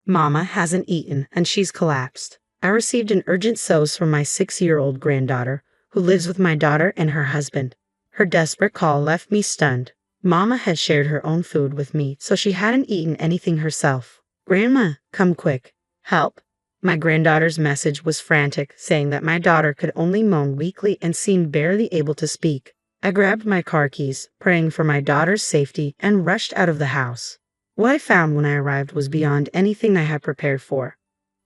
Mama hasn't eaten and she's collapsed. I received an urgent SOS from my 6-year-old granddaughter, who lives with my daughter and her husband. Her desperate call left me stunned. Mama had shared her own food with me, so she hadn't eaten anything herself. Grandma, come quick. Help. My granddaughter's message was frantic, saying that my daughter could only moan weakly and seemed barely able to speak. I grabbed my car keys, praying for my daughter's safety, and rushed out of the house. What I found when I arrived was beyond anything I had prepared for.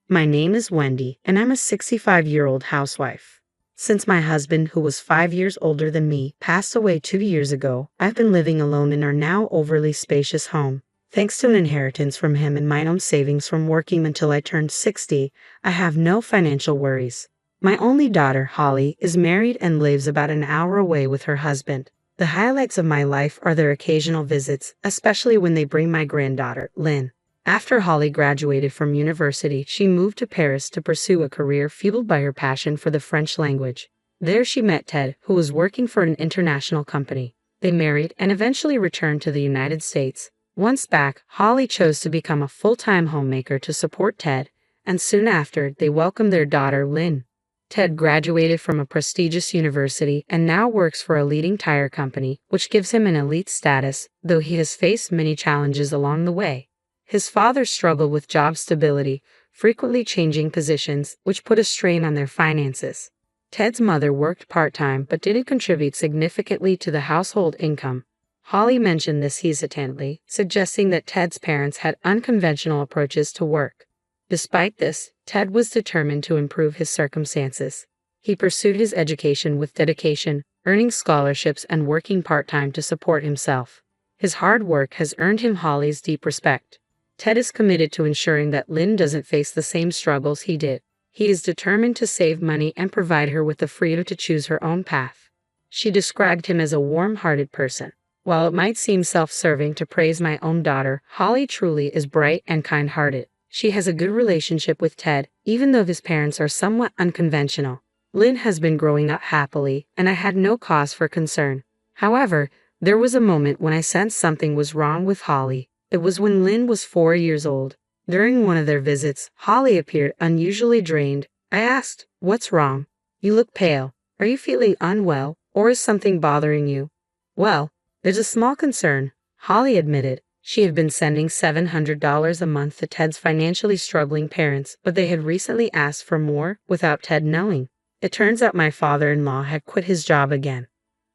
My name is Wendy, and I'm a 65-year-old housewife. Since my husband, who was 5 years older than me, passed away 2 years ago, I've been living alone in our now overly spacious home. Thanks to an inheritance from him and my own savings from working until I turned 60, I have no financial worries. My only daughter, Holly, is married and lives about an hour away with her husband. The highlights of my life are their occasional visits, especially when they bring my granddaughter, Lynn. After Holly graduated from university, she moved to Paris to pursue a career fueled by her passion for the French language. There she met Ted, who was working for an international company. They married and eventually returned to the United States. Once back, Holly chose to become a full-time homemaker to support Ted, and soon after, they welcomed their daughter, Lynn. Ted graduated from a prestigious university and now works for a leading tire company, which gives him an elite status, though he has faced many challenges along the way. His father struggled with job stability, frequently changing positions, which put a strain on their finances. Ted's mother worked part-time but didn't contribute significantly to the household income. Holly mentioned this hesitantly, suggesting that Ted's parents had unconventional approaches to work. Despite this, Ted was determined to improve his circumstances. He pursued his education with dedication, earning scholarships and working part-time to support himself. His hard work has earned him Holly's deep respect. Ted is committed to ensuring that Lynn doesn't face the same struggles he did. He is determined to save money and provide her with the freedom to choose her own path. She described him as a warm-hearted person. While it might seem self-serving to praise my own daughter, Holly truly is bright and kind-hearted. She has a good relationship with Ted, even though his parents are somewhat unconventional. Lynn has been growing up happily, and I had no cause for concern. However, there was a moment when I sensed something was wrong with Holly. It was when Lynn was 4 years old. During one of their visits, Holly appeared unusually drained. I asked, "What's wrong? You look pale. Are you feeling unwell, or is something bothering you?" "Well, there's a small concern," Holly admitted. She had been sending $700 a month to Ted's financially struggling parents, but they had recently asked for more without Ted knowing. It turns out my father-in-law had quit his job again.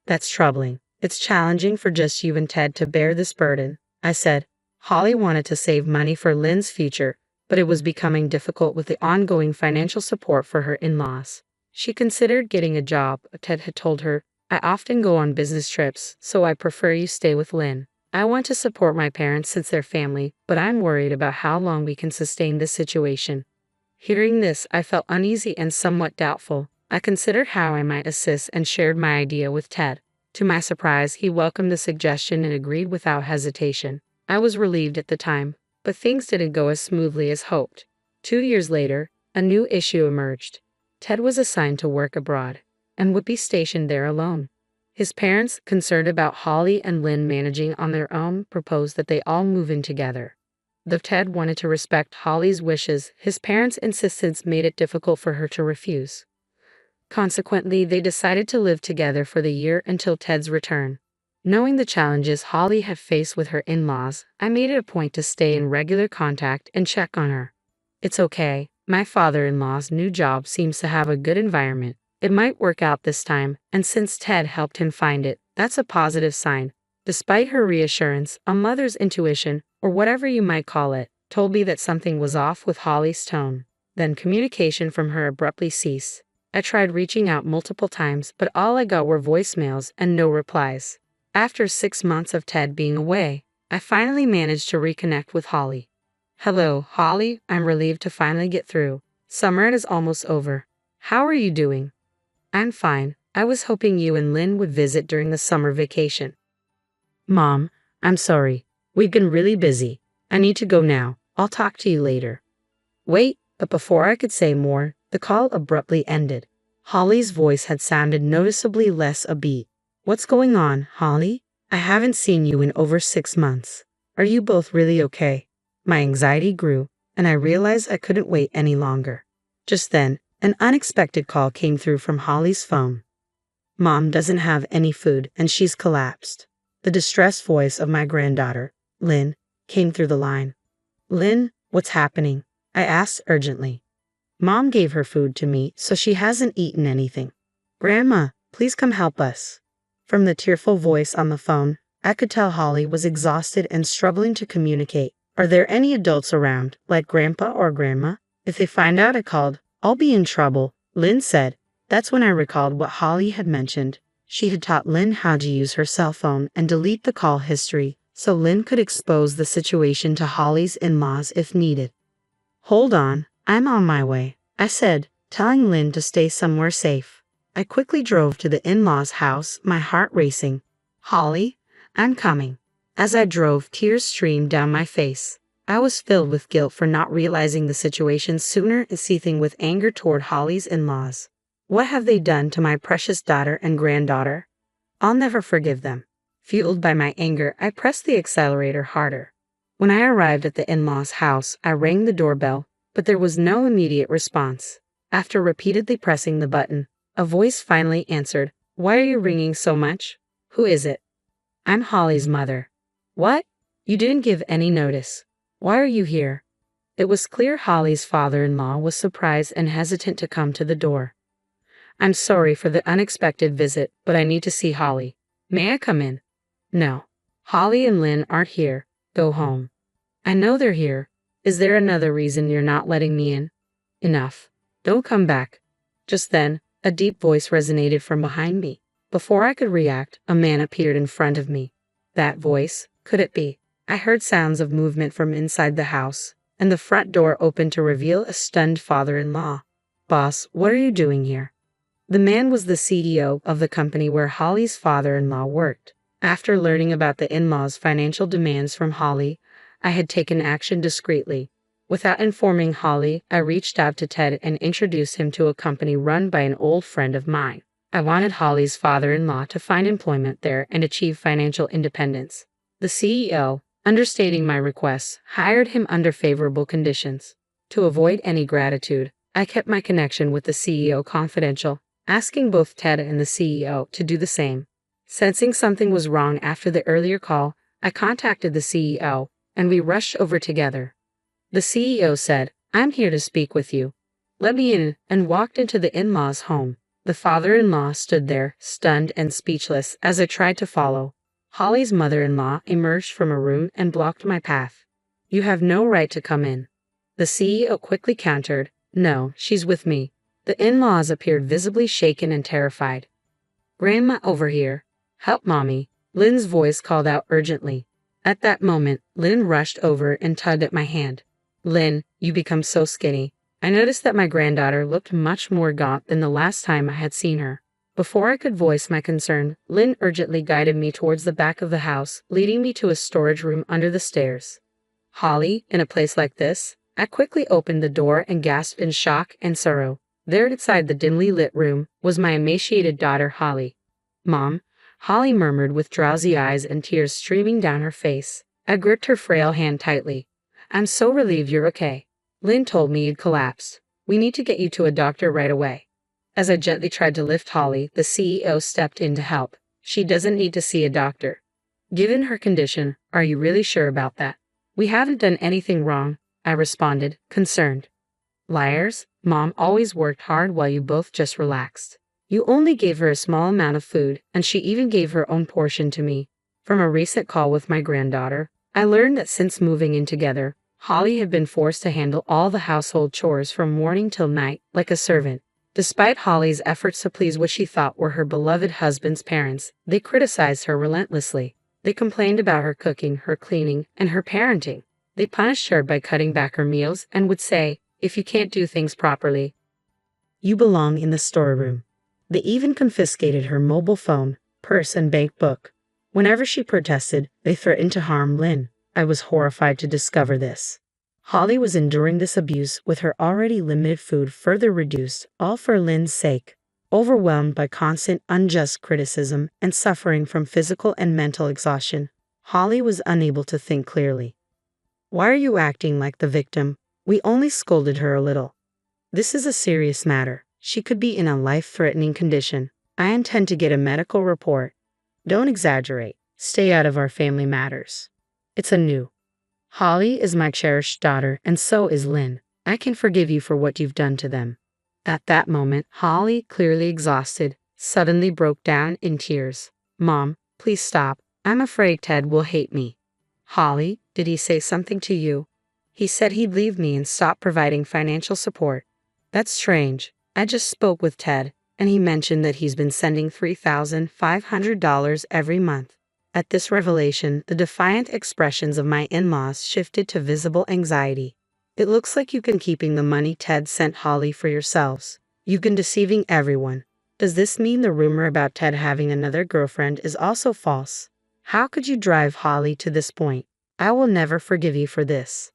"That's troubling. It's challenging for just you and Ted to bear this burden," I said. Holly wanted to save money for Lynn's future, but it was becoming difficult with the ongoing financial support for her in-laws. She considered getting a job, but Ted had told her, "I often go on business trips, so I prefer you stay with Lynn. I want to support my parents since they're family, but I'm worried about how long we can sustain this situation." Hearing this, I felt uneasy and somewhat doubtful. I considered how I might assist and shared my idea with Ted. To my surprise, he welcomed the suggestion and agreed without hesitation. I was relieved at the time, but things didn't go as smoothly as hoped. 2 years later, a new issue emerged. Ted was assigned to work abroad and would be stationed there alone. His parents, concerned about Holly and Lynn managing on their own, proposed that they all move in together. Though Ted wanted to respect Holly's wishes, his parents' insistence made it difficult for her to refuse. Consequently, they decided to live together for the year until Ted's return. Knowing the challenges Holly had faced with her in-laws, I made it a point to stay in regular contact and check on her. "It's okay. My father-in-law's new job seems to have a good environment. It might work out this time, and since Ted helped him find it, that's a positive sign." Despite her reassurance, a mother's intuition, or whatever you might call it, told me that something was off with Holly's tone. Then communication from her abruptly ceased. I tried reaching out multiple times, but all I got were voicemails and no replies. After 6 months of Ted being away, I finally managed to reconnect with Holly. "Hello, Holly. I'm relieved to finally get through. Summer is almost over. How are you doing?" "I'm fine. I was hoping you and Lynn would visit during the summer vacation." "Mom, I'm sorry. We've been really busy. I need to go now. I'll talk to you later." Wait, but before I could say more, the call abruptly ended. Holly's voice had sounded noticeably less upbeat. "What's going on, Holly? I haven't seen you in over 6 months. Are you both really okay?" My anxiety grew. and I realized I couldn't wait any longer. Just then, an unexpected call came through from Holly's phone. Mom doesn't have any food and she's collapsed. The distressed voice of my granddaughter, Lynn, came through the line. Lynn, what's happening? I asked urgently. Mom gave her food to me, so she hasn't eaten anything. Grandma, please come help us. From the tearful voice on the phone, I could tell Holly was exhausted and struggling to communicate. Are there any adults around, like Grandpa or Grandma? If they find out I called, I'll be in trouble, Lynn said. That's when I recalled what Holly had mentioned. She had taught Lynn how to use her cell phone and delete the call history, so Lynn could expose the situation to Holly's in-laws if needed. Hold on, I'm on my way, I said, telling Lynn to stay somewhere safe. I quickly drove to the in-laws' house, my heart racing. Holly, I'm coming. As I drove, tears streamed down my face. I was filled with guilt for not realizing the situation sooner and seething with anger toward Holly's in-laws. What have they done to my precious daughter and granddaughter? I'll never forgive them. Fueled by my anger, I pressed the accelerator harder. When I arrived at the in-laws' house, I rang the doorbell, but there was no immediate response. After repeatedly pressing the button, a voice finally answered. Why are you ringing so much? Who is it? I'm Holly's mother. What? You didn't give any notice. Why are you here? It was clear Holly's father-in-law was surprised and hesitant to come to the door. I'm sorry for the unexpected visit, but I need to see Holly. May I come in? No. Holly and Lynn aren't here. Go home. I know they're here. Is there another reason you're not letting me in? Enough. Don't come back. Just then, a deep voice resonated from behind me. Before I could react, a man appeared in front of me. That voice, could it be? I heard sounds of movement from inside the house, and the front door opened to reveal a stunned father-in-law. Boss, what are you doing here? The man was the CEO of the company where Holly's father-in-law worked. After learning about the in-laws' financial demands from Holly, I had taken action discreetly. Without informing Holly, I reached out to Ted and introduced him to a company run by an old friend of mine. I wanted Holly's father-in-law to find employment there and achieve financial independence. The CEO, understating my requests, hired him under favorable conditions. To avoid any gratitude, I kept my connection with the CEO confidential, asking both Ted and the CEO to do the same. Sensing something was wrong after the earlier call, I contacted the CEO, and we rushed over together. The CEO said, I'm here to speak with you. Let me in, and walked into the in-laws' home. The father-in-law stood there, stunned and speechless, as I tried to follow. Holly's mother-in-law emerged from a room and blocked my path. You have no right to come in. The CEO quickly countered, No, she's with me. The in-laws appeared visibly shaken and terrified. Grandma, over here. Help Mommy, Lynn's voice called out urgently. At that moment, Lynn rushed over and tugged at my hand. Lynn, you become so skinny. I noticed that my granddaughter looked much more gaunt than the last time I had seen her. Before I could voice my concern, Lynn urgently guided me towards the back of the house, leading me to a storage room under the stairs. Holly, in a place like this? I quickly opened the door and gasped in shock and sorrow. There inside the dimly lit room was my emaciated daughter Holly. Mom, Holly murmured with drowsy eyes and tears streaming down her face. I gripped her frail hand tightly. I'm so relieved you're okay. Lynn told me you'd collapsed. We need to get you to a doctor right away. As I gently tried to lift Holly, the CEO stepped in to help. She doesn't need to see a doctor. Given her condition, are you really sure about that? We haven't done anything wrong, I responded, concerned. Liars, Mom always worked hard while you both just relaxed. You only gave her a small amount of food, and she even gave her own portion to me. From a recent call with my granddaughter, I learned that since moving in together, Holly had been forced to handle all the household chores from morning till night, like a servant. Despite Holly's efforts to please what she thought were her beloved husband's parents, they criticized her relentlessly. They complained about her cooking, her cleaning, and her parenting. They punished her by cutting back her meals and would say, if you can't do things properly, you belong in the storeroom. They even confiscated her mobile phone, purse, and bank book. Whenever she protested, they threatened to harm Lynn. I was horrified to discover this. Holly was enduring this abuse with her already limited food further reduced, all for Lynn's sake. Overwhelmed by constant unjust criticism and suffering from physical and mental exhaustion, Holly was unable to think clearly. Why are you acting like the victim? We only scolded her a little. This is a serious matter. She could be in a life-threatening condition. I intend to get a medical report. Don't exaggerate. Stay out of our family matters. It's a new. Holly is my cherished daughter, and so is Lynn. I can forgive you for what you've done to them. At that moment, Holly, clearly exhausted, suddenly broke down in tears. Mom, please stop. I'm afraid Ted will hate me. Holly, did he say something to you? He said he'd leave me and stop providing financial support. That's strange. I just spoke with Ted, and he mentioned that he's been sending $3,500 every month. At this revelation, the defiant expressions of my in-laws shifted to visible anxiety. It looks like you've been keeping the money Ted sent Holly for yourselves. You've been deceiving everyone. Does this mean the rumor about Ted having another girlfriend is also false? How could you drive Holly to this point? I will never forgive you for this.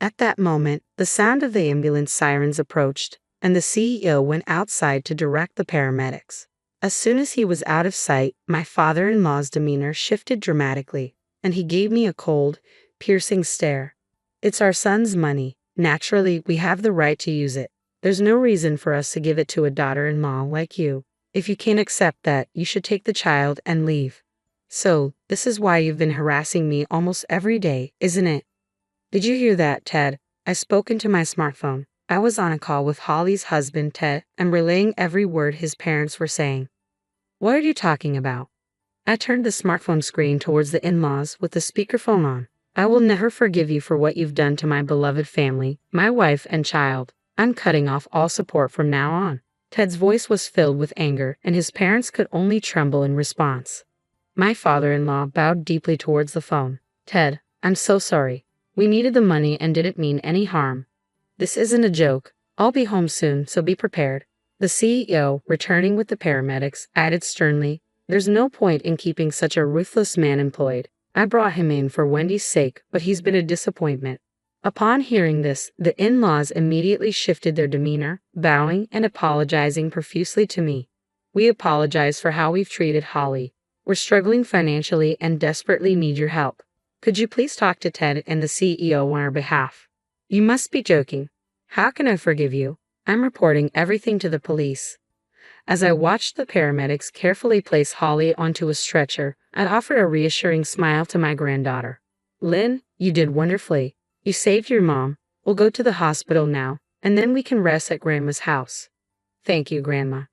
At that moment, the sound of the ambulance sirens approached, and the CEO went outside to direct the paramedics. As soon as he was out of sight, my father-in-law's demeanor shifted dramatically, and he gave me a cold, piercing stare. It's our son's money. Naturally, we have the right to use it. There's no reason for us to give it to a daughter-in-law like you. If you can't accept that, you should take the child and leave. So, this is why you've been harassing me almost every day, isn't it? Did you hear that, Ted? I spoke into my smartphone. I was on a call with Holly's husband, Ted, and relaying every word his parents were saying. What are you talking about? I turned the smartphone screen towards the in-laws with the speakerphone on. I will never forgive you for what you've done to my beloved family, my wife and child. I'm cutting off all support from now on. Ted's voice was filled with anger, and his parents could only tremble in response. My father-in-law bowed deeply towards the phone. Ted, I'm so sorry. We needed the money and didn't mean any harm. This isn't a joke. I'll be home soon, so be prepared. The CEO, returning with the paramedics, added sternly, There's no point in keeping such a ruthless man employed. I brought him in for Wendy's sake, but he's been a disappointment. Upon hearing this, the in-laws immediately shifted their demeanor, bowing and apologizing profusely to me. We apologize for how we've treated Holly. We're struggling financially and desperately need your help. Could you please talk to Ted and the CEO on our behalf? You must be joking. How can I forgive you? I'm reporting everything to the police. As I watched the paramedics carefully place Holly onto a stretcher, I offered a reassuring smile to my granddaughter. Lynn, you did wonderfully. You saved your mom. We'll go to the hospital now, and then we can rest at Grandma's house. Thank you, Grandma.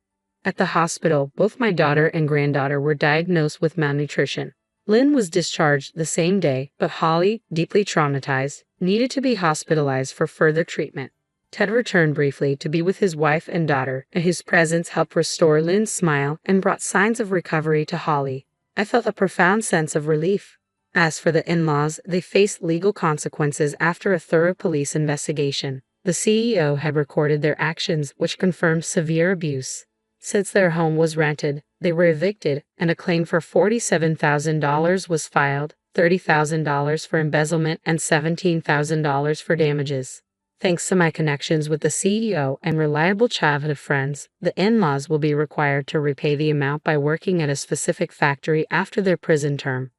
At the hospital, both my daughter and granddaughter were diagnosed with malnutrition. Lynn was discharged the same day, but Holly, deeply traumatized, needed to be hospitalized for further treatment. Ted returned briefly to be with his wife and daughter, and his presence helped restore Lynn's smile and brought signs of recovery to Holly. I felt a profound sense of relief. As for the in-laws, they faced legal consequences after a thorough police investigation. The CEO had recorded their actions, which confirmed severe abuse. Since their home was rented, they were evicted, and a claim for $47,000 was filed, $30,000 for embezzlement, and $17,000 for damages. Thanks to my connections with the CEO and reliable childhood friends, the in-laws will be required to repay the amount by working at a specific factory after their prison term.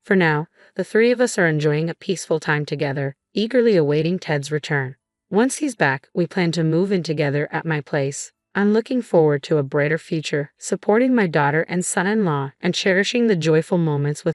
For now, the three of us are enjoying a peaceful time together, eagerly awaiting Ted's return. Once he's back, we plan to move in together at my place. I'm looking forward to a brighter future, supporting my daughter and son-in-law, and cherishing the joyful moments with